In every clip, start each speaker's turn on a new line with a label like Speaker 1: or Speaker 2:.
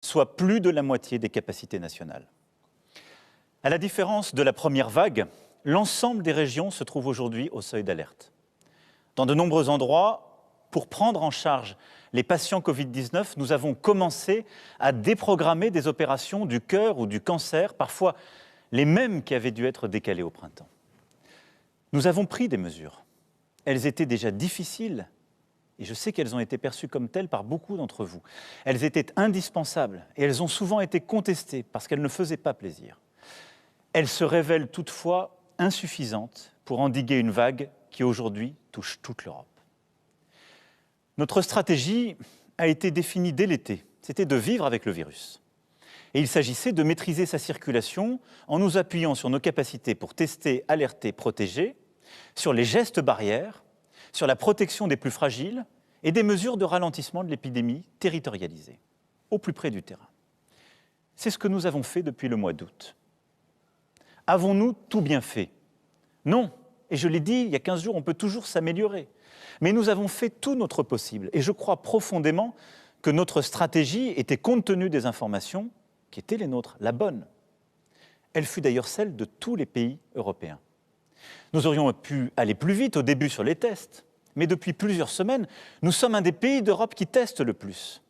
Speaker 1: soit plus de la moitié des capacités nationales. À la différence de la première vague, l'ensemble des régions se trouve aujourd'hui au seuil d'alerte. Dans de nombreux endroits, pour prendre en charge les patients Covid-19, nous avons commencé à déprogrammer des opérations du cœur ou du cancer, parfois les mêmes qui avaient dû être décalées au printemps. Nous avons pris des mesures. Elles étaient déjà difficiles, et je sais qu'elles ont été perçues comme telles par beaucoup d'entre vous. Elles étaient indispensables, et elles ont souvent été contestées parce qu'elles ne faisaient pas plaisir. Elles se révèlent toutefois insuffisantes pour endiguer une vague qui aujourd'hui touche toute l'Europe. Notre stratégie a été définie dès l'été, c'était de vivre avec le virus. Et il s'agissait de maîtriser sa circulation en nous appuyant sur nos capacités pour tester, alerter, protéger, sur les gestes barrières, sur la protection des plus fragiles et des mesures de ralentissement de l'épidémie territorialisées, au plus près du terrain. C'est ce que nous avons fait depuis le mois d'août. Avons-nous tout bien fait? Non. Et je l'ai dit, il y a 15 jours, on peut toujours s'améliorer. Mais nous avons fait tout notre possible. Et je crois profondément que notre stratégie était, compte tenu des informations qui étaient les nôtres, la bonne. Elle fut d'ailleurs celle de tous les pays européens. Nous aurions pu aller plus vite au début sur les tests, mais depuis plusieurs semaines, nous sommes un des pays d'Europe qui testent le plus.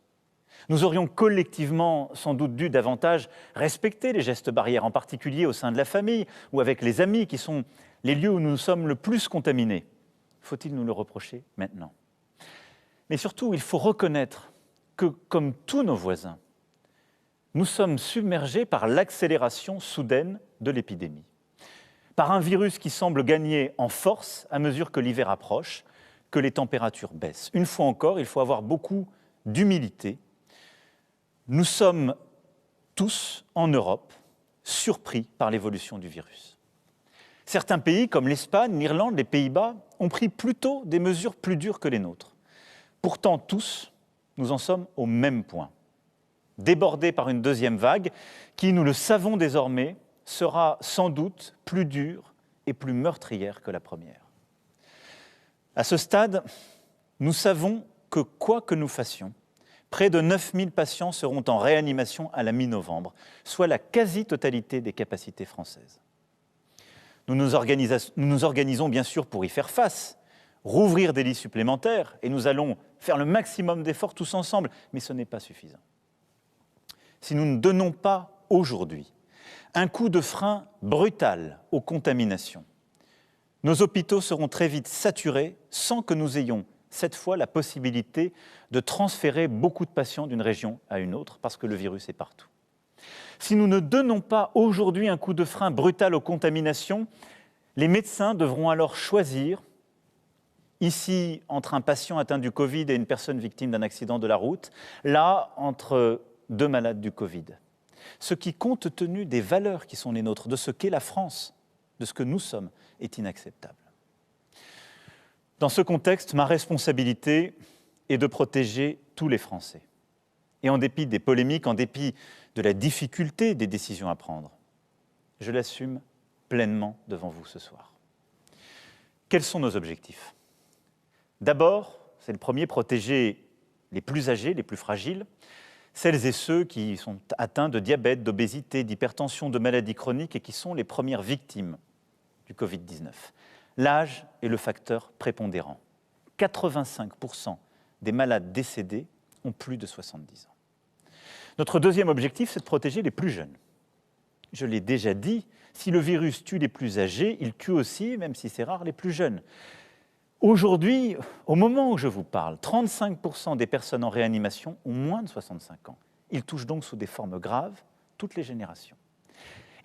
Speaker 1: Nous aurions collectivement sans doute dû davantage respecter les gestes barrières, en particulier au sein de la famille ou avec les amis, qui sont les lieux où nous sommes le plus contaminés. Faut-il nous le reprocher maintenant? Mais surtout, il faut reconnaître que, comme tous nos voisins, nous sommes submergés par l'accélération soudaine de l'épidémie, par un virus qui semble gagner en force à mesure que l'hiver approche, que les températures baissent. Une fois encore, il faut avoir beaucoup d'humilité. Nous sommes tous, en Europe, surpris par l'évolution du virus. Certains pays, comme l'Espagne, l'Irlande, les Pays-Bas, ont pris plutôt des mesures plus dures que les nôtres. Pourtant, tous, nous en sommes au même point. Débordés par une deuxième vague qui, nous le savons désormais, sera sans doute plus dure et plus meurtrière que la première. À ce stade, nous savons que quoi que nous fassions, près de 9000 patients seront en réanimation à la mi-novembre, soit la quasi-totalité des capacités françaises. Nous nous organisons bien sûr pour y faire face, rouvrir des lits supplémentaires, et nous allons faire le maximum d'efforts tous ensemble, mais ce n'est pas suffisant. Si nous ne donnons pas aujourd'hui un coup de frein brutal aux contaminations, nos hôpitaux seront très vite saturés sans que nous ayons cette fois la possibilité de transférer beaucoup de patients d'une région à une autre parce que le virus est partout. Si nous ne donnons pas aujourd'hui un coup de frein brutal aux contaminations, les médecins devront alors choisir, ici entre un patient atteint du Covid et une personne victime d'un accident de la route, là entre deux malades du Covid. Ce qui, compte tenu des valeurs qui sont les nôtres, de ce qu'est la France, de ce que nous sommes, est inacceptable. Dans ce contexte, ma responsabilité est de protéger tous les Français. Et en dépit des polémiques, en dépit de la difficulté des décisions à prendre, je l'assume pleinement devant vous ce soir. Quels sont nos objectifs? D'abord, c'est le premier, protéger les plus âgés, les plus fragiles, celles et ceux qui sont atteints de diabète, d'obésité, d'hypertension, de maladies chroniques et qui sont les premières victimes du Covid-19. L'âge est le facteur prépondérant. 85% des malades décédés ont plus de 70 ans. Notre deuxième objectif, c'est de protéger les plus jeunes. Je l'ai déjà dit, si le virus tue les plus âgés, il tue aussi, même si c'est rare, les plus jeunes. Aujourd'hui, au moment où je vous parle, 35% des personnes en réanimation ont moins de 65 ans. Ils touchent donc sous des formes graves toutes les générations.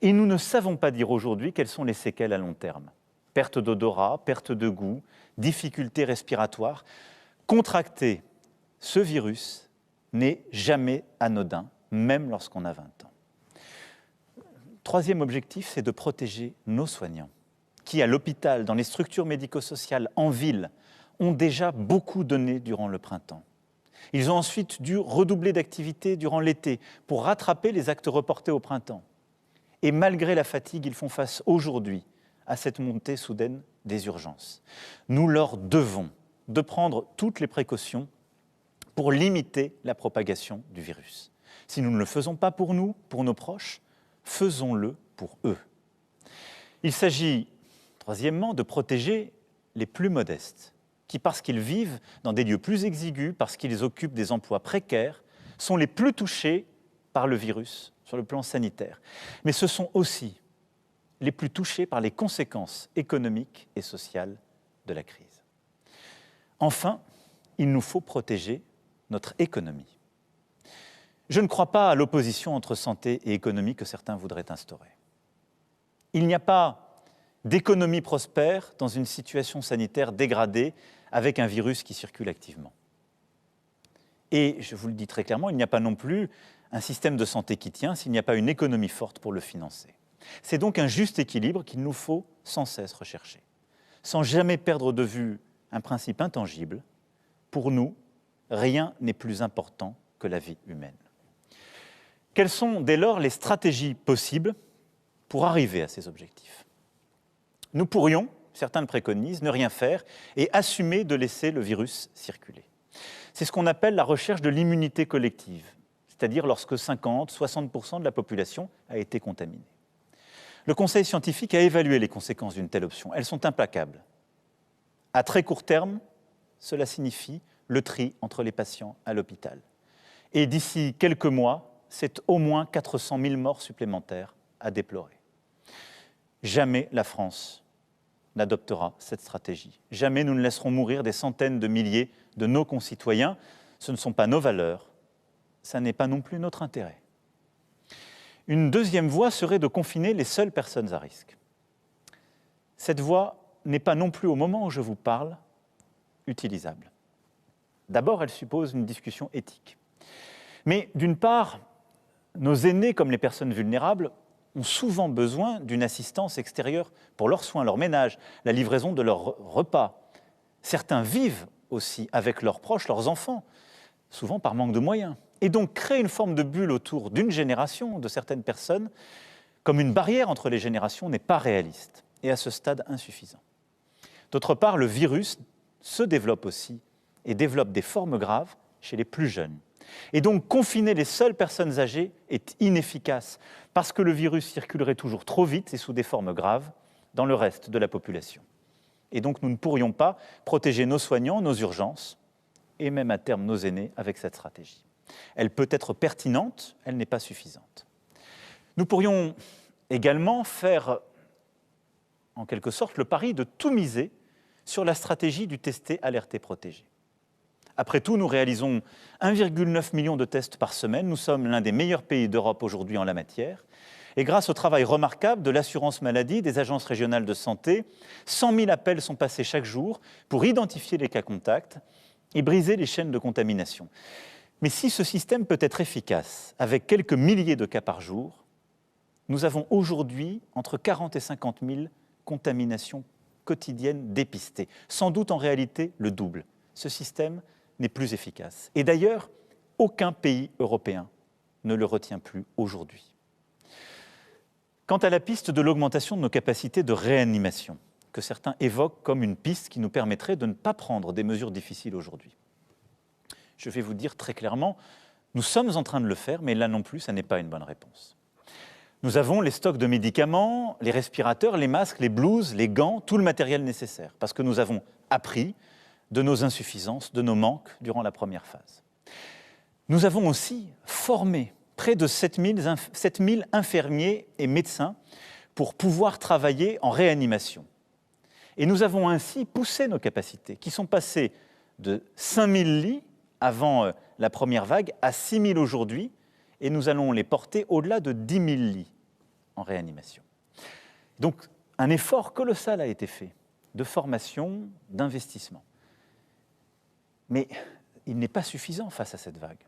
Speaker 1: Et nous ne savons pas dire aujourd'hui quelles sont les séquelles à long terme. Perte d'odorat, perte de goût, difficultés respiratoires. Contracter ce virus n'est jamais anodin, même lorsqu'on a 20 ans. Troisième objectif, c'est de protéger nos soignants, qui à l'hôpital, dans les structures médico-sociales, en ville, ont déjà beaucoup donné durant le printemps. Ils ont ensuite dû redoubler d'activité durant l'été pour rattraper les actes reportés au printemps. Et malgré la fatigue, ils font face aujourd'hui à cette montée soudaine des urgences. Nous leur devons de prendre toutes les précautions pour limiter la propagation du virus. Si nous ne le faisons pas pour nous, pour nos proches, faisons-le pour eux. Il s'agit, troisièmement, de protéger les plus modestes, qui, parce qu'ils vivent dans des lieux plus exigus, parce qu'ils occupent des emplois précaires, sont les plus touchés par le virus sur le plan sanitaire. Mais ce sont aussi les plus touchés par les conséquences économiques et sociales de la crise. Enfin, il nous faut protéger notre économie. Je ne crois pas à l'opposition entre santé et économie que certains voudraient instaurer. Il n'y a pas d'économie prospère dans une situation sanitaire dégradée avec un virus qui circule activement. Et je vous le dis très clairement, il n'y a pas non plus un système de santé qui tient s'il n'y a pas une économie forte pour le financer. C'est donc un juste équilibre qu'il nous faut sans cesse rechercher, sans jamais perdre de vue un principe intangible. Pour nous, rien n'est plus important que la vie humaine. Quelles sont dès lors les stratégies possibles pour arriver à ces objectifs? Nous pourrions, certains le préconisent, ne rien faire et assumer de laisser le virus circuler. C'est ce qu'on appelle la recherche de l'immunité collective, c'est-à-dire lorsque 50-60% de la population a été contaminée. Le Conseil scientifique a évalué les conséquences d'une telle option. Elles sont implacables. À très court terme, cela signifie le tri entre les patients à l'hôpital. Et d'ici quelques mois, c'est au moins 400 000 morts supplémentaires à déplorer. Jamais la France n'adoptera cette stratégie. Jamais nous ne laisserons mourir des centaines de milliers de nos concitoyens. Ce ne sont pas nos valeurs, ça n'est pas non plus notre intérêt. Une deuxième voie serait de confiner les seules personnes à risque. Cette voie n'est pas non plus, au moment où je vous parle, utilisable. D'abord, elle suppose une discussion éthique. Mais d'une part, nos aînés comme les personnes vulnérables ont souvent besoin d'une assistance extérieure pour leurs soins, leur ménage, la livraison de leurs repas. Certains vivent aussi avec leurs proches, leurs enfants, souvent par manque de moyens. Et donc créer une forme de bulle autour d'une génération, de certaines personnes, comme une barrière entre les générations, n'est pas réaliste et à ce stade insuffisant. D'autre part, le virus se développe aussi et développe des formes graves chez les plus jeunes. Et donc confiner les seules personnes âgées est inefficace parce que le virus circulerait toujours trop vite et sous des formes graves dans le reste de la population. Et donc nous ne pourrions pas protéger nos soignants, nos urgences et même à terme nos aînés avec cette stratégie. Elle peut être pertinente, elle n'est pas suffisante. Nous pourrions également faire en quelque sorte le pari de tout miser sur la stratégie du tester, alerter, protéger. Après tout, nous réalisons 1,9 million de tests par semaine. Nous sommes l'un des meilleurs pays d'Europe aujourd'hui en la matière. Et grâce au travail remarquable de l'assurance maladie, des agences régionales de santé, 100 000 appels sont passés chaque jour pour identifier les cas contacts et briser les chaînes de contamination. Mais si ce système peut être efficace avec quelques milliers de cas par jour, nous avons aujourd'hui entre 40 et 50 000 contaminations quotidiennes dépistées, sans doute en réalité le double. Ce système n'est plus efficace. Et d'ailleurs, aucun pays européen ne le retient plus aujourd'hui. Quant à la piste de l'augmentation de nos capacités de réanimation, que certains évoquent comme une piste qui nous permettrait de ne pas prendre des mesures difficiles aujourd'hui, je vais vous dire très clairement, nous sommes en train de le faire, mais là non plus, ça n'est pas une bonne réponse. Nous avons les stocks de médicaments, les respirateurs, les masques, les blouses, les gants, tout le matériel nécessaire, parce que nous avons appris de nos insuffisances, de nos manques durant la première phase. Nous avons aussi formé près de 7 000 infirmiers et médecins pour pouvoir travailler en réanimation. Et nous avons ainsi poussé nos capacités, qui sont passées de 5 000 lits avant la première vague à 6 000 aujourd'hui, et nous allons les porter au-delà de 10 000 lits en réanimation. Donc, un effort colossal a été fait de formation, d'investissement. Mais il n'est pas suffisant face à cette vague.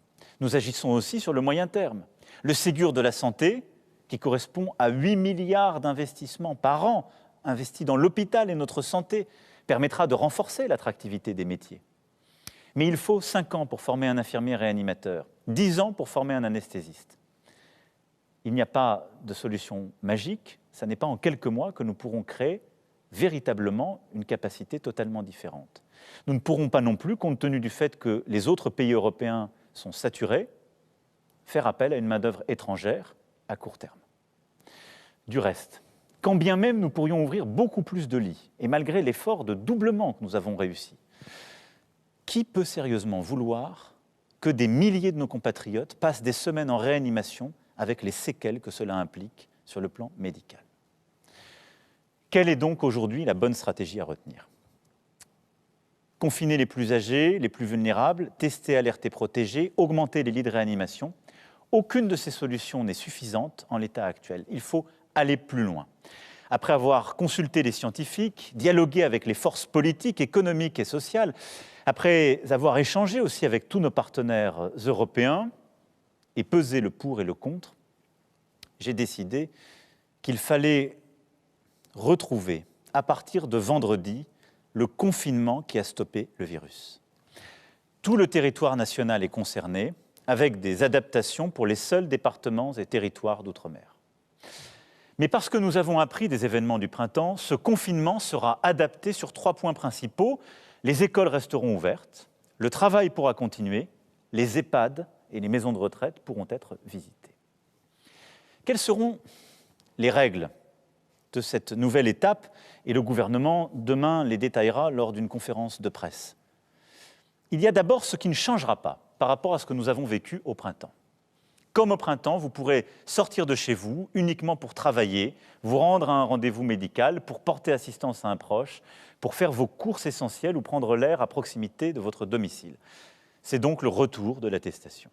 Speaker 1: Nous agissons aussi sur le moyen terme. Le Ségur de la santé, qui correspond à 8 milliards d'investissements par an investis dans l'hôpital et notre santé, permettra de renforcer l'attractivité des métiers. Mais il faut 5 ans pour former un infirmier réanimateur, 10 ans pour former un anesthésiste. Il n'y a pas de solution magique, ce n'est pas en quelques mois que nous pourrons créer véritablement une capacité totalement différente. Nous ne pourrons pas non plus, compte tenu du fait que les autres pays européens sont saturés, faire appel à une main-d'œuvre étrangère à court terme. Du reste, quand bien même nous pourrions ouvrir beaucoup plus de lits, et malgré l'effort de doublement que nous avons réussi, qui peut sérieusement vouloir que des milliers de nos compatriotes passent des semaines en réanimation avec les séquelles que cela implique sur le plan médical? Quelle est donc aujourd'hui la bonne stratégie à retenir? Confiner les plus âgés, les plus vulnérables, tester, alerter, protéger, augmenter les lits de réanimation. Aucune de ces solutions n'est suffisante en l'état actuel. Il faut aller plus loin. Après avoir consulté les scientifiques, dialogué avec les forces politiques, économiques et sociales, après avoir échangé aussi avec tous nos partenaires européens et pesé le pour et le contre, j'ai décidé qu'il fallait retrouver, à partir de vendredi, le confinement qui a stoppé le virus. Tout le territoire national est concerné, avec des adaptations pour les seuls départements et territoires d'outre-mer. Mais parce que nous avons appris des événements du printemps, ce confinement sera adapté sur 3 points principaux. Les écoles resteront ouvertes, le travail pourra continuer, les EHPAD et les maisons de retraite pourront être visitées. Quelles seront les règles de cette nouvelle étape? Et le gouvernement, demain, les détaillera lors d'une conférence de presse. Il y a d'abord ce qui ne changera pas par rapport à ce que nous avons vécu au printemps. Comme au printemps, vous pourrez sortir de chez vous uniquement pour travailler, vous rendre à un rendez-vous médical, pour porter assistance à un proche, pour faire vos courses essentielles ou prendre l'air à proximité de votre domicile. C'est donc le retour de l'attestation.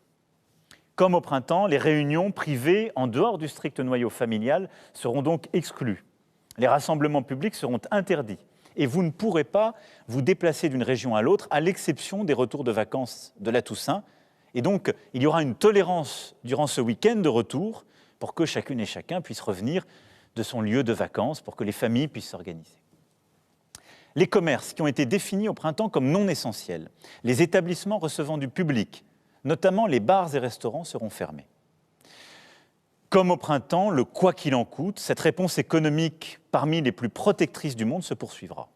Speaker 1: Comme au printemps, les réunions privées en dehors du strict noyau familial seront donc exclues. Les rassemblements publics seront interdits et vous ne pourrez pas vous déplacer d'une région à l'autre, à l'exception des retours de vacances de la Toussaint. Et donc, il y aura une tolérance durant ce week-end de retour pour que chacune et chacun puisse revenir de son lieu de vacances, pour que les familles puissent s'organiser. Les commerces qui ont été définis au printemps comme non essentiels, les établissements recevant du public, notamment les bars et restaurants, seront fermés. Comme au printemps, le « quoi qu'il en coûte », cette réponse économique parmi les plus protectrices du monde se poursuivra.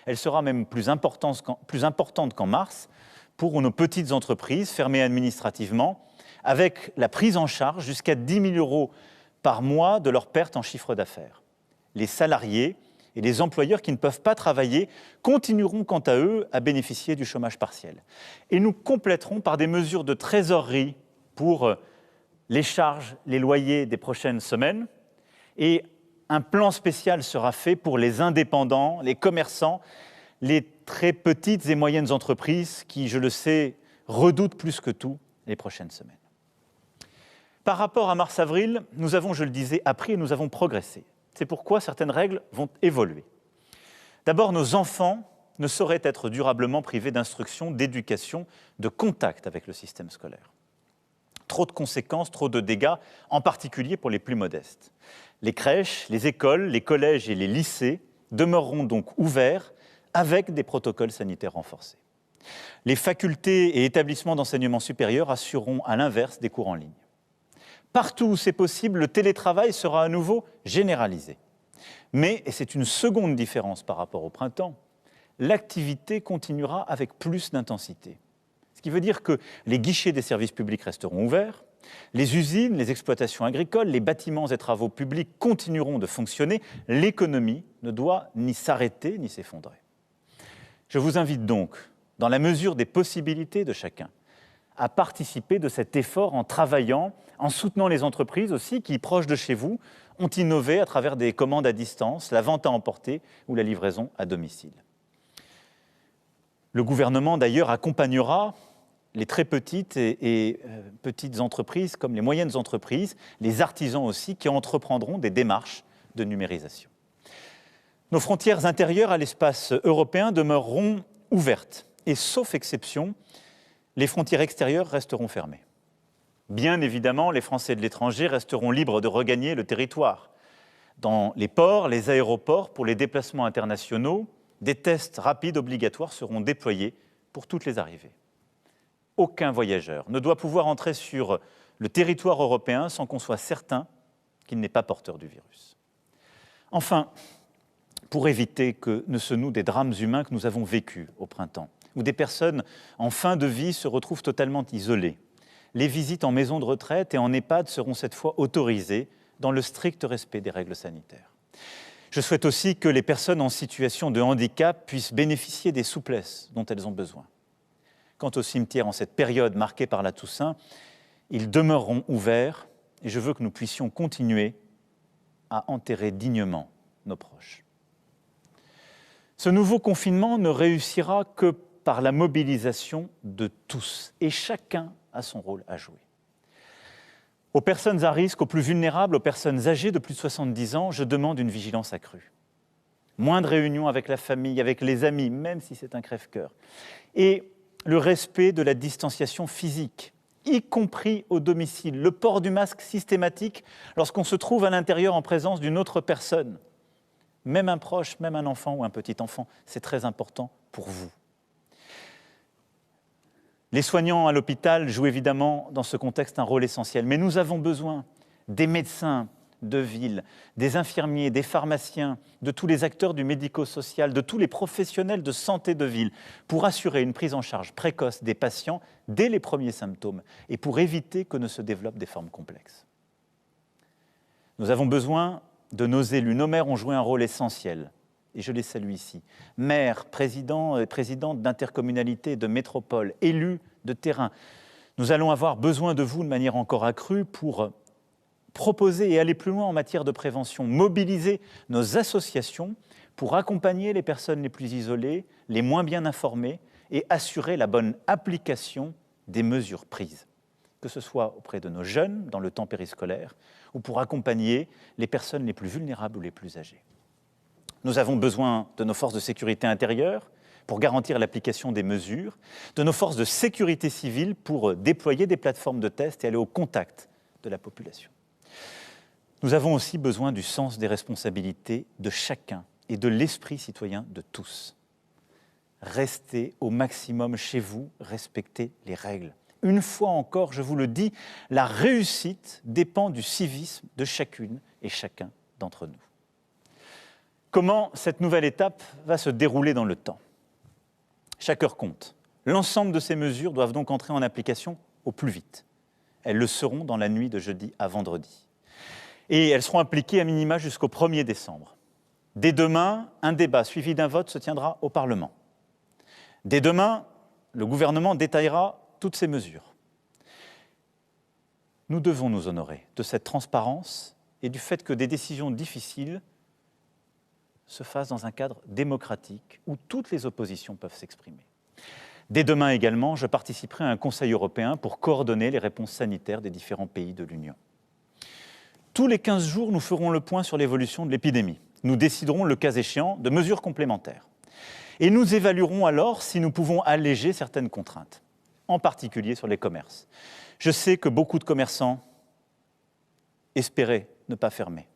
Speaker 1: Elle sera même plus importante qu'en mars pour nos petites entreprises fermées administrativement, avec la prise en charge jusqu'à 10 000 € par mois de leurs pertes en chiffre d'affaires. Les salariés et les employeurs qui ne peuvent pas travailler continueront quant à eux à bénéficier du chômage partiel. Et nous compléterons par des mesures de trésorerie pour les charges, les loyers des prochaines semaines. Et un plan spécial sera fait pour les indépendants, les commerçants, les très petites et moyennes entreprises qui, je le sais, redoutent plus que tout les prochaines semaines. Par rapport à mars-avril, nous avons, je le disais, appris et nous avons progressé. C'est pourquoi certaines règles vont évoluer. D'abord, nos enfants ne sauraient être durablement privés d'instruction, d'éducation, de contact avec le système scolaire. Trop de conséquences, trop de dégâts, en particulier pour les plus modestes. Les crèches, les écoles, les collèges et les lycées demeureront donc ouverts avec des protocoles sanitaires renforcés. Les facultés et établissements d'enseignement supérieur assureront à l'inverse des cours en ligne. Partout où c'est possible, le télétravail sera à nouveau généralisé. Mais, et c'est une seconde différence par rapport au printemps, l'activité continuera avec plus d'intensité. Ce qui veut dire que les guichets des services publics resteront ouverts, les usines, les exploitations agricoles, les bâtiments et travaux publics continueront de fonctionner, l'économie ne doit ni s'arrêter ni s'effondrer. Je vous invite donc, dans la mesure des possibilités de chacun, à participer de cet effort en travaillant, en soutenant les entreprises aussi qui, proches de chez vous, ont innové à travers des commandes à distance, la vente à emporter ou la livraison à domicile. Le gouvernement, d'ailleurs, accompagnera les très petites et petites entreprises comme les moyennes entreprises, les artisans aussi, qui entreprendront des démarches de numérisation. Nos frontières intérieures à l'espace européen demeureront ouvertes et, sauf exception, les frontières extérieures resteront fermées. Bien évidemment, les Français de l'étranger resteront libres de regagner le territoire. Dans les ports, les aéroports, pour les déplacements internationaux, des tests rapides obligatoires seront déployés pour toutes les arrivées. Aucun voyageur ne doit pouvoir entrer sur le territoire européen sans qu'on soit certain qu'il n'est pas porteur du virus. Enfin, pour éviter que ne se nouent des drames humains que nous avons vécus au printemps, où des personnes en fin de vie se retrouvent totalement isolées, les visites en maison de retraite et en EHPAD seront cette fois autorisées dans le strict respect des règles sanitaires. Je souhaite aussi que les personnes en situation de handicap puissent bénéficier des souplesses dont elles ont besoin. Quant aux cimetières en cette période marquée par la Toussaint, ils demeureront ouverts et je veux que nous puissions continuer à enterrer dignement nos proches. Ce nouveau confinement ne réussira que par la mobilisation de tous et chacun a son rôle à jouer. Aux personnes à risque, aux plus vulnérables, aux personnes âgées de plus de 70 ans, je demande une vigilance accrue. Moins de réunions avec la famille, avec les amis, même si c'est un crève-cœur. Et le respect de la distanciation physique, y compris au domicile. Le port du masque systématique lorsqu'on se trouve à l'intérieur en présence d'une autre personne. Même un proche, même un enfant ou un petit enfant, c'est très important pour vous. Les soignants à l'hôpital jouent évidemment dans ce contexte un rôle essentiel, mais nous avons besoin des médecins de ville, des infirmiers, des pharmaciens, de tous les acteurs du médico-social, de tous les professionnels de santé de ville pour assurer une prise en charge précoce des patients dès les premiers symptômes et pour éviter que ne se développent des formes complexes. Nous avons besoin de nos élus. Nos maires ont joué un rôle essentiel. Et je les salue ici. Maires, présidents et présidentes d'intercommunalités, de métropoles, élus de terrain, nous allons avoir besoin de vous de manière encore accrue pour proposer et aller plus loin en matière de prévention, mobiliser nos associations pour accompagner les personnes les plus isolées, les moins bien informées et assurer la bonne application des mesures prises, que ce soit auprès de nos jeunes dans le temps périscolaire ou pour accompagner les personnes les plus vulnérables ou les plus âgées. Nous avons besoin de nos forces de sécurité intérieure pour garantir l'application des mesures, de nos forces de sécurité civile pour déployer des plateformes de tests et aller au contact de la population. Nous avons aussi besoin du sens des responsabilités de chacun et de l'esprit citoyen de tous. Restez au maximum chez vous, respectez les règles. Une fois encore, je vous le dis, la réussite dépend du civisme de chacune et chacun d'entre nous. Comment cette nouvelle étape va se dérouler dans le temps? Chaque heure compte. L'ensemble de ces mesures doivent donc entrer en application au plus vite. Elles le seront dans la nuit de jeudi à vendredi. Et elles seront appliquées à minima jusqu'au 1er décembre. Dès demain, un débat suivi d'un vote se tiendra au Parlement. Dès demain, le gouvernement détaillera toutes ces mesures. Nous devons nous honorer de cette transparence et du fait que des décisions difficiles se fasse dans un cadre démocratique où toutes les oppositions peuvent s'exprimer. Dès demain également, je participerai à un Conseil européen pour coordonner les réponses sanitaires des différents pays de l'Union. Tous les 15 jours, nous ferons le point sur l'évolution de l'épidémie. Nous déciderons, le cas échéant, de mesures complémentaires. Et nous évaluerons alors si nous pouvons alléger certaines contraintes, en particulier sur les commerces. Je sais que beaucoup de commerçants espéraient ne pas fermer.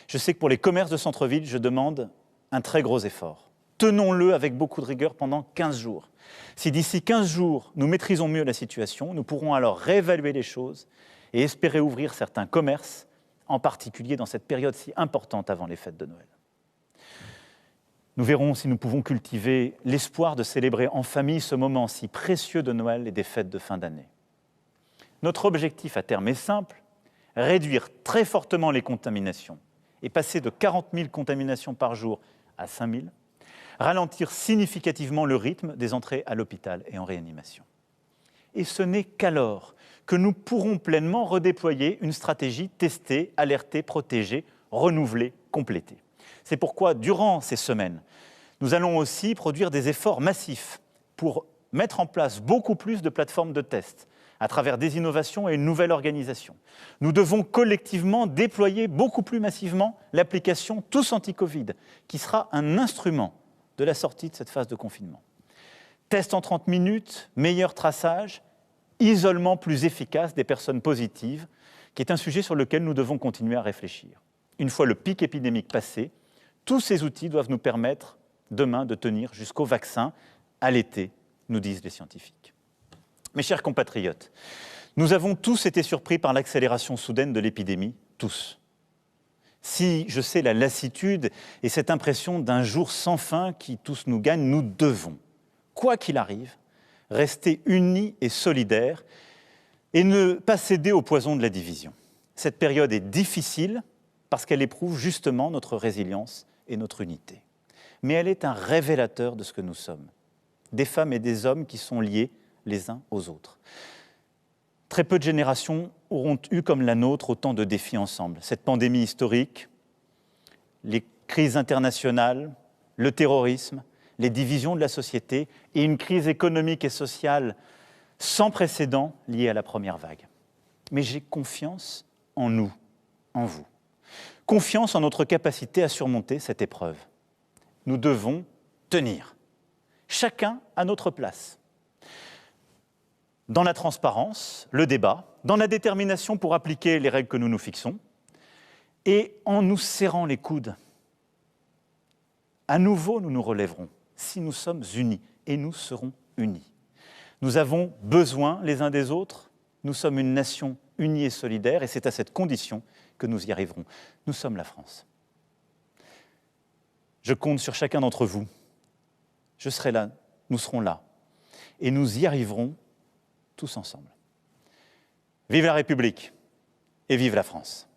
Speaker 1: Je sais que pour les commerces de centre-ville, je demande un très gros effort. Tenons-le avec beaucoup de rigueur pendant 15 jours. Si d'ici 15 jours, nous maîtrisons mieux la situation, nous pourrons alors réévaluer les choses et espérer ouvrir certains commerces, en particulier dans cette période si importante avant les fêtes de Noël. Nous verrons si nous pouvons cultiver l'espoir de célébrer en famille ce moment si précieux de Noël et des fêtes de fin d'année. Notre objectif à terme est simple, réduire très fortement les contaminations et passer de 40 000 contaminations par jour à 5 000, ralentir significativement le rythme des entrées à l'hôpital et en réanimation. Et ce n'est qu'alors que nous pourrons pleinement redéployer une stratégie testée, alertée, protégée, renouvelée, complétée. C'est pourquoi, durant ces semaines, nous allons aussi produire des efforts massifs pour mettre en place beaucoup plus de plateformes de tests, à travers des innovations et une nouvelle organisation. Nous devons collectivement déployer beaucoup plus massivement l'application Tous Anti-Covid, qui sera un instrument de la sortie de cette phase de confinement. Tests en 30 minutes, meilleur traçage, isolement plus efficace des personnes positives, qui est un sujet sur lequel nous devons continuer à réfléchir. Une fois le pic épidémique passé, tous ces outils doivent nous permettre demain de tenir jusqu'au vaccin à l'été, nous disent les scientifiques. Mes chers compatriotes, nous avons tous été surpris par l'accélération soudaine de l'épidémie, tous. Si je sais la lassitude et cette impression d'un jour sans fin qui tous nous gagne, nous devons, quoi qu'il arrive, rester unis et solidaires et ne pas céder au poison de la division. Cette période est difficile parce qu'elle éprouve justement notre résilience et notre unité. Mais elle est un révélateur de ce que nous sommes, des femmes et des hommes qui sont liés les uns aux autres. Très peu de générations auront eu comme la nôtre autant de défis ensemble. Cette pandémie historique, les crises internationales, le terrorisme, les divisions de la société et une crise économique et sociale sans précédent liée à la première vague. Mais j'ai confiance en nous, en vous. Confiance en notre capacité à surmonter cette épreuve. Nous devons tenir, chacun à notre place. Dans la transparence, le débat, dans la détermination pour appliquer les règles que nous nous fixons, et en nous serrant les coudes. À nouveau, nous nous relèverons si nous sommes unis, et nous serons unis. Nous avons besoin les uns des autres, nous sommes une nation unie et solidaire, et c'est à cette condition que nous y arriverons. Nous sommes la France. Je compte sur chacun d'entre vous. Je serai là, nous serons là, et nous y arriverons tous ensemble. Vive la République et vive la France!